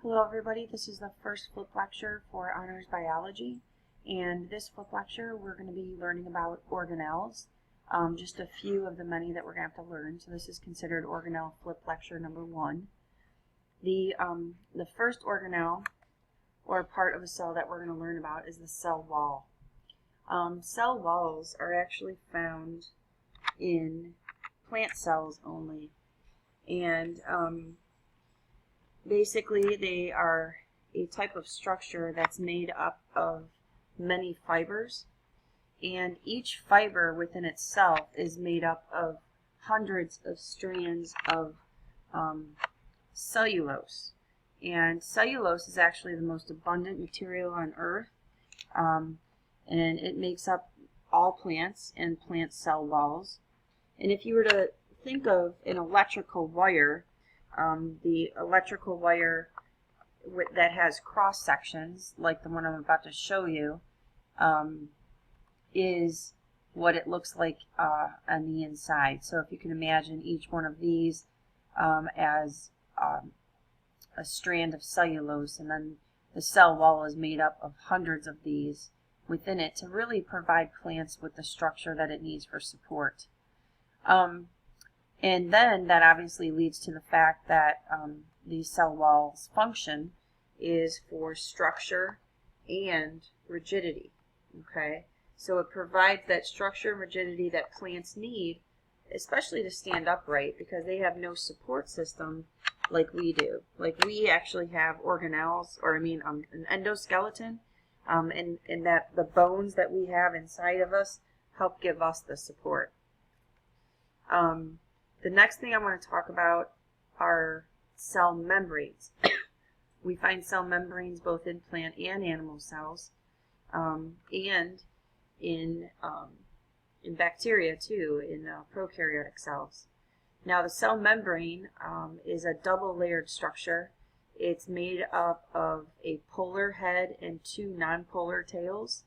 Hello everybody, this is the first flip lecture for Honors Biology, and this flip lecture we're going to be learning about organelles, just a few of the many that we're going to have to learn. So this is considered organelle flip lecture number 1. The first organelle, or part of a cell that we're going to learn about, is the cell wall. Cell walls are actually found in plant cells only, and basically, they are a type of structure that's made up of many fibers, and each fiber within itself is made up of hundreds of strands of cellulose. And cellulose is actually the most abundant material on Earth, and it makes up all plants and plant cell walls. And if you were to think of an electrical wire, the electrical wire that has cross sections, like the one I'm about to show you, is what it looks like on the inside. So if you can imagine each one of these as a strand of cellulose, and then the cell wall is made up of hundreds of these within it to really provide plants with the structure that it needs for support. And then that obviously leads to the fact that these cell walls' function is for structure and rigidity. Okay, so it provides that structure and rigidity that plants need, especially to stand upright, because they have no support system like we do. Like we actually have organelles, or an endoskeleton, and that the bones that we have inside of us help give us the support. The next thing I want to talk about are cell membranes. We find cell membranes both in plant and animal cells, and in bacteria too, in prokaryotic cells. Now the cell membrane is a double-layered structure. It's made up of a polar head and 2 nonpolar tails,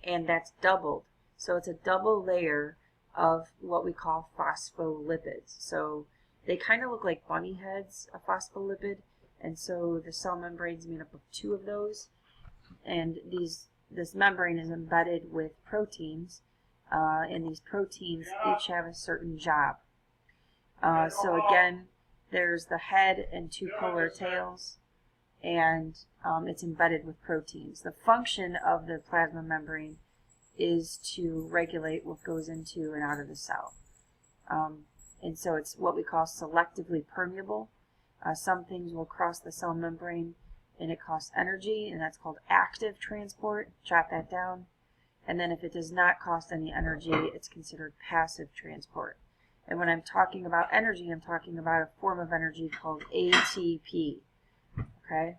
and that's doubled. So it's a double layer of what we call phospholipids. So they kind of look like bunny heads, a phospholipid, and so the cell membrane is made up of 2 of those, and this membrane is embedded with proteins, and these proteins each have a certain job. So again, there's the head and 2 polar tails, and it's embedded with proteins. The function of the plasma membrane is to regulate what goes into and out of the cell. And so it's what we call selectively permeable. Some things will cross the cell membrane and it costs energy, and that's called active transport. Jot that down. And then if it does not cost any energy, it's considered passive transport. And when I'm talking about energy, I'm talking about a form of energy called ATP. Okay?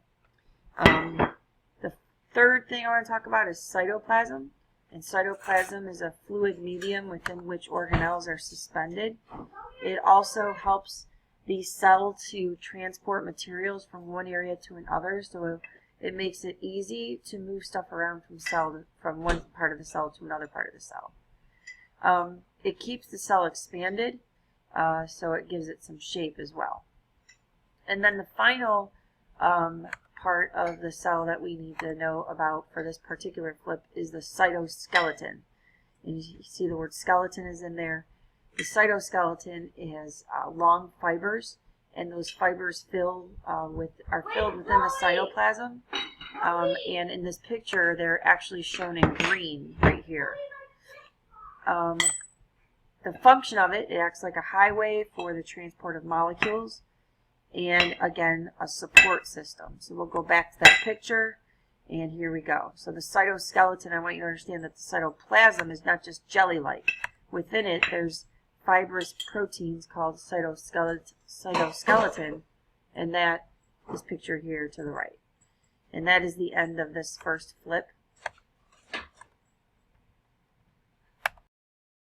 The third thing I want to talk about is cytoplasm. And cytoplasm is a fluid medium within which organelles are suspended. It also helps the cell to transport materials from one area to another, so it makes it easy to move stuff around from one part of the cell to another part of the cell. It keeps the cell expanded, so it gives it some shape as well. And then the final part of the cell that we need to know about for this particular flip is the cytoskeleton. And you see the word skeleton is in there. The cytoskeleton has long fibers, and those fibers are filled within the cytoplasm. And in this picture, they're actually shown in green right here. The function of it acts like a highway for the transport of molecules, and again, a support system. So we'll go back to that picture, and here we go. So the cytoskeleton, I want you to understand that the cytoplasm is not just jelly-like. Within it, there's fibrous proteins called cytoskeleton, and that is pictured here to the right. And that is the end of this first flip.